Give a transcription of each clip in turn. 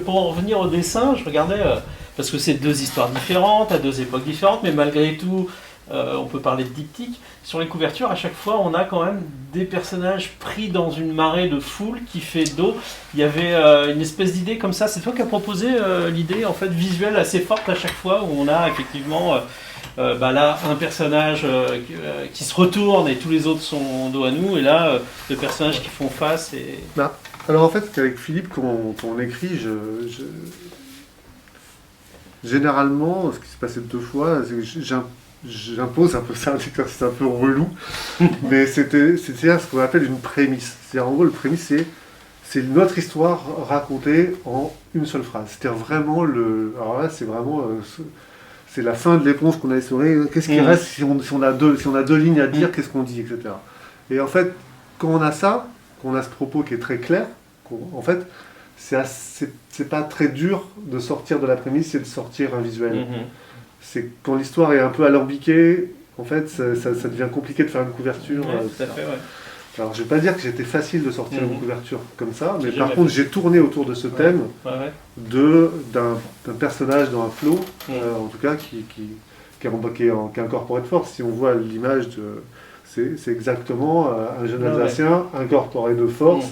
pour en revenir au dessin, je regardais, parce que c'est deux histoires différentes, à deux époques différentes, mais malgré tout, on peut parler de diptyque. Sur les couvertures, à chaque fois, on a quand même des personnages pris dans une marée de foule qui fait dos. Il y avait une espèce d'idée comme ça. C'est toi qui as proposé l'idée en fait visuelle assez forte à chaque fois, où on a effectivement là un personnage qui se retourne et tous les autres sont dos à nous, et là deux personnages qui font face. Et... Alors en fait, avec Philippe, quand on écrit, généralement, ce qui s'est passé deux fois, c'est que j'impose un peu ça, c'est un peu relou, mais c'est ce qu'on appelle une prémisse. C'est-à-dire, en gros, le prémisse, c'est notre histoire racontée en une seule phrase. C'est-à-dire vraiment, alors là, c'est vraiment, c'est la fin de l'éponge qu'on a essorée. Qu'est-ce qui reste si on a deux lignes à dire, qu'est-ce qu'on dit, etc. Et en fait, quand on a ça, qu'on a ce propos qui est très clair, en fait, c'est pas très dur de sortir de la prémisse et de sortir un visuel. C'est quand l'histoire est un peu alambiquée, en fait, ça devient compliqué de faire une couverture. Tout à fait, ouais. Alors, je ne vais pas dire que c'était facile de sortir une couverture comme ça, mais par contre, j'ai tourné autour de ce thème d'un personnage dans un flow, en tout cas, qui est incorporé de force. Si on voit l'image, c'est exactement un jeune Alsacien incorporé de force.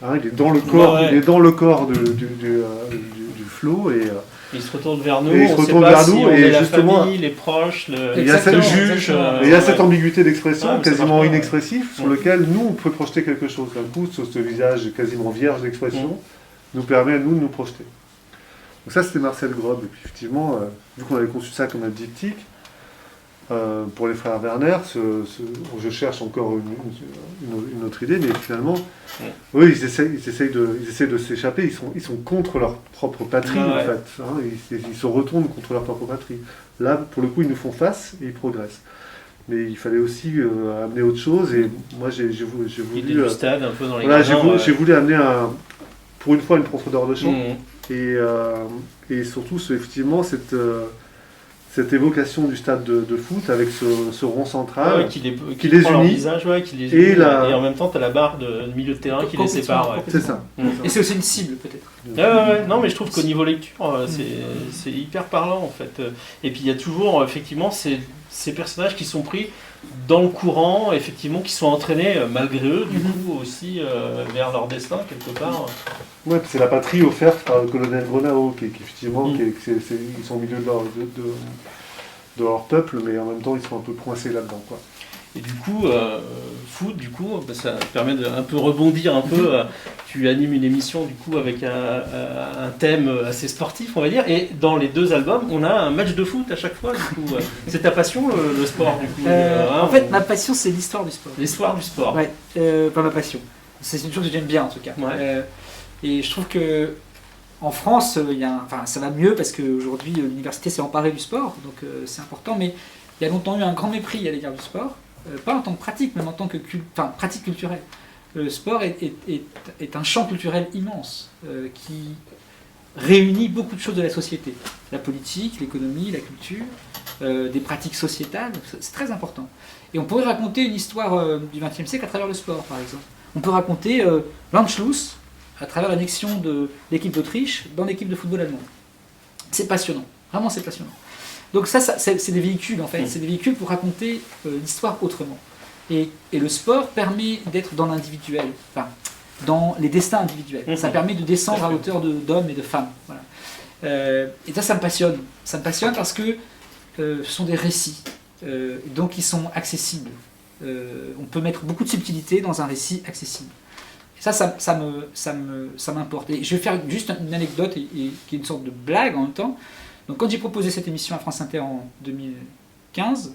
Hein, il est dans le corps, il est dans le corps du flow et il se retourne vers nous, et on ne sait pas si on est la famille, les proches, il y a cette juge, et il y a cette ambiguïté d'expression quasiment inexpressive sur lequel nous on peut projeter quelque chose. D'un coup, sur ce visage quasiment vierge d'expression, nous permet à nous de nous projeter. Donc ça c'était Marcel Grob, et puis effectivement, vu qu'on avait conçu ça comme un diptyque, pour les frères Werner, je cherche encore une autre idée, mais finalement, oui, ils essayent de s'échapper, ils sont contre leur propre patrie, en fait. Hein, ils se retournent contre leur propre patrie. Là, pour le coup, ils nous font face et ils progressent. Mais il fallait aussi amener autre chose, et moi, j'ai voulu... du stade, un peu dans les j'ai voulu amener, pour une fois, une profondeur de champ, et surtout, effectivement, cette évocation du stade de foot avec ce rond central qui les unit, visage, et en même temps tu as la barre de milieu de terrain qui les sépare. C'est ça. Et c'est aussi une cible peut-être. Non, mais je trouve qu'au niveau lecture c'est hyper parlant en fait. Et puis il y a toujours effectivement ces personnages qui sont pris dans le courant, effectivement, qui sont entraînés malgré eux du coup aussi vers leur destin quelque part. Ouais, c'est la patrie offerte par le colonel Grenao, qui effectivement, ils sont au milieu de leur peuple, mais en même temps ils sont un peu coincés là-dedans, quoi. Et du coup, foot, ça permet de un peu rebondir un peu. Tu animes une émission du coup avec un thème assez sportif, on va dire. Et dans les deux albums, on a un match de foot à chaque fois. Du coup, c'est ta passion le sport du coup. En fait, ma passion c'est l'histoire du sport. L'histoire du sport. Ouais, pas ma passion. C'est une chose que j'aime bien en tout cas. Ouais. Et je trouve que en France, ça va mieux parce qu'aujourd'hui l'université s'est emparée du sport, donc c'est important. Mais il y a longtemps eu un grand mépris à l'égard du sport. Pas en tant que pratique, mais en tant que pratique culturelle. Le sport est un champ culturel immense qui réunit beaucoup de choses de la société. La politique, l'économie, la culture, des pratiques sociétales, c'est très important. Et on pourrait raconter une histoire du XXe siècle à travers le sport, par exemple. On peut raconter l'Anschluss à travers l'annexion de l'équipe d'Autriche dans l'équipe de football allemande. C'est passionnant, vraiment c'est passionnant. Donc ça c'est des véhicules en fait, c'est des véhicules pour raconter l'histoire autrement. Et le sport permet d'être dans l'individuel, dans les destins individuels. Ça permet de descendre à hauteur d'hommes et de femmes. Voilà. Et ça me passionne. Ça me passionne parce que ce sont des récits, donc ils sont accessibles. On peut mettre beaucoup de subtilité dans un récit accessible. Et ça m'importe. Et je vais faire juste une anecdote qui est une sorte de blague en même temps. Donc quand j'ai proposé cette émission à France Inter en 2015,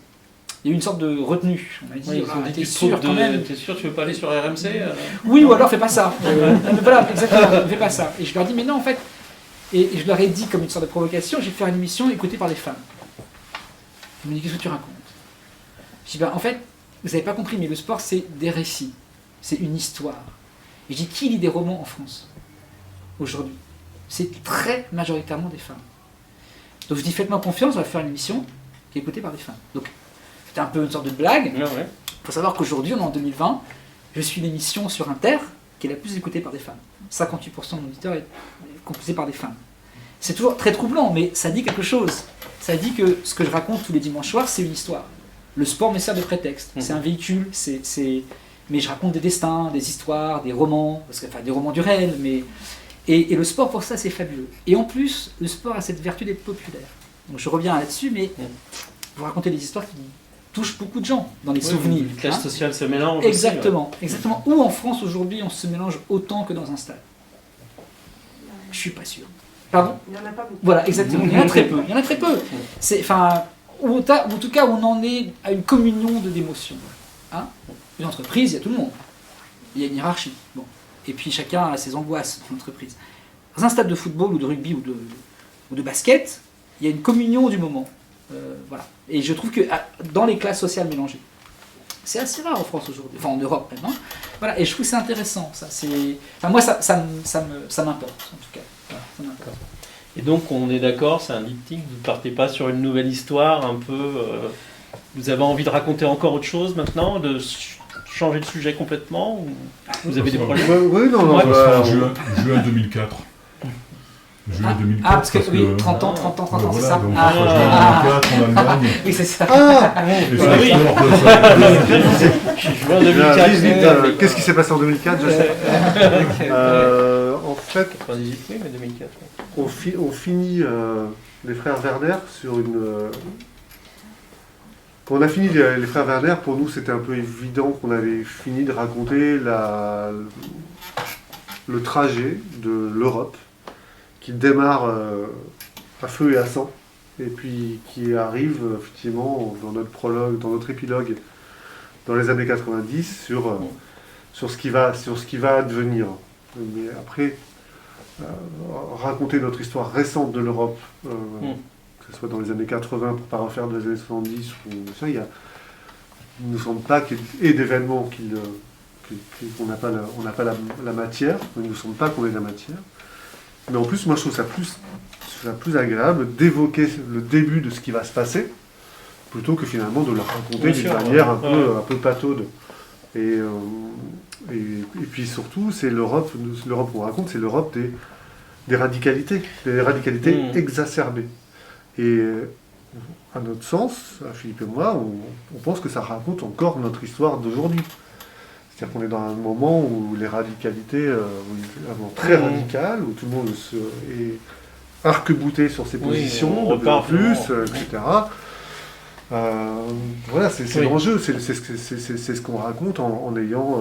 il y a eu une sorte de retenue. On m'a dit, t'es sûr quand même. T'es sûr tu veux pas aller sur RMC Oui, ou alors fais pas ça. Voilà, exactement, fais pas ça. Et je leur dis, mais non en fait, et je leur ai dit comme une sorte de provocation, je vais faire une émission écoutée par des femmes. Ils m'ont dit, qu'est-ce que tu racontes? Je dis, en fait, vous n'avez pas compris, mais le sport c'est des récits, c'est une histoire. Et je dis, qui lit des romans en France aujourd'hui? C'est très majoritairement des femmes. Donc je dis, faites-moi confiance, on va faire une émission qui est écoutée par des femmes. Donc c'était un peu une sorte de blague. Il faut savoir qu'aujourd'hui, on est en 2020, je suis l'émission sur Inter, qui qui est la plus écoutée par des femmes. 58% de l'auditeur est composé par des femmes. C'est toujours très troublant, mais ça dit quelque chose. Ça dit que ce que je raconte tous les dimanches soirs, c'est une histoire. Le sport me sert de prétexte. C'est un véhicule, mais je raconte des destins, des histoires, des romans, enfin des romans du réel, mais... Et le sport, pour ça, c'est fabuleux. Et en plus, le sport a cette vertu d'être populaire. Donc je reviens là-dessus, mais vous racontez des histoires qui touchent beaucoup de gens dans les souvenirs. Les classes sociales se mélangent. Exactement, exactement. Où en France, aujourd'hui, on se mélange autant que dans un stade? Je suis pas sûr. Pardon? Il n'y en a pas beaucoup. Voilà, exactement. Il y en a très peu. Il y en a très peu. Ou en tout cas, on en est à une communion d'émotions. Hein? Une entreprise, il y a tout le monde. Il y a une hiérarchie. Bon. Et puis chacun a ses angoisses dans l'entreprise. Dans un stade de football ou de rugby ou de basket, il y a une communion du moment. Voilà. Et je trouve que dans les classes sociales mélangées, c'est assez rare en France aujourd'hui, enfin en Europe maintenant. Voilà. Et je trouve que c'est intéressant. Ça, moi, ça m'importe en tout cas. Voilà, ça m'importe. Et donc on est d'accord, c'est un diptyque, vous ne partez pas sur une nouvelle histoire un peu... vous avez envie de raconter encore autre chose maintenant, de changer de sujet complètement, ou vous avez des problèmes? Oui, non, juin 2004. Juillet 2004. Parce que oui, 30 ans, c'est voilà, ça. donc, juin 2004 en Allemagne. Oui, c'est ça. Et ça oui. sort de Juin 2004. Qu'est-ce qui s'est passé en 2004? Je sais. En fait, 98, oui, mais 2004. on finit les frères Werner sur une... Quand on a fini les frères Werner, pour nous c'était un peu évident qu'on avait fini de raconter le trajet de l'Europe, qui démarre à feu et à sang, et puis qui arrive effectivement dans notre prologue, dans notre épilogue, dans les années 90, sur ce qui va advenir. Mais après, raconter notre histoire récente de l'Europe, que ce soit dans les années 80 pour ne pas refaire des années 70, il ne nous semble pas qu'il y ait d'événements qu'on n'a pas, la matière, il ne nous semble pas qu'on ait la matière. Mais en plus, moi je trouve ça plus agréable d'évoquer le début de ce qui va se passer, plutôt que finalement de le raconter d'une manière un peu pataude. Et puis surtout, c'est l'Europe qu'on raconte, c'est l'Europe des radicalités exacerbées. Et à notre sens, à Philippe et moi, on pense que ça raconte encore notre histoire d'aujourd'hui. C'est-à-dire qu'on est dans un moment où les radicalités, très radicales, où tout le monde est arc-bouté sur ses positions, de plus en plus, etc. Voilà, c'est l'enjeu, c'est ce qu'on raconte en ayant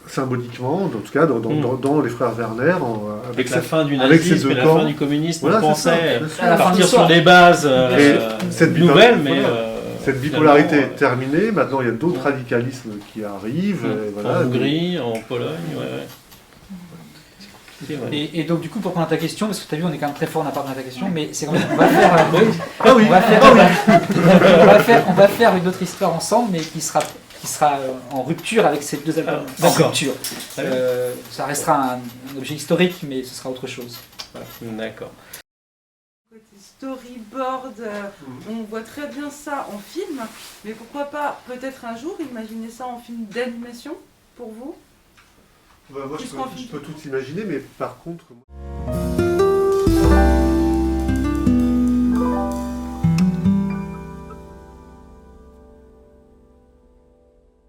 symboliquement, en tout cas dans les frères Werner, avec la fin du nazisme et la fin du communisme, voilà, on pensait ça. partir sur des bases nouvelles, mais... cette bipolarité est terminée, maintenant il y a d'autres radicalismes qui arrivent. En Hongrie, en Pologne, Et donc du coup, pour répondre à ta question, parce que tu as vu, on est quand même très fort, on n'a pas répondu à ta question, mais c'est quand même, on va faire une autre histoire ensemble, mais qui sera en rupture avec ces deux albums. Rupture. Ça restera un objet historique, mais ce sera autre chose. Voilà. D'accord. Côté storyboard, on voit très bien ça en film, mais pourquoi pas peut-être un jour imaginer ça en film d'animation pour vous? Moi je peux tout imaginer, mais par contre...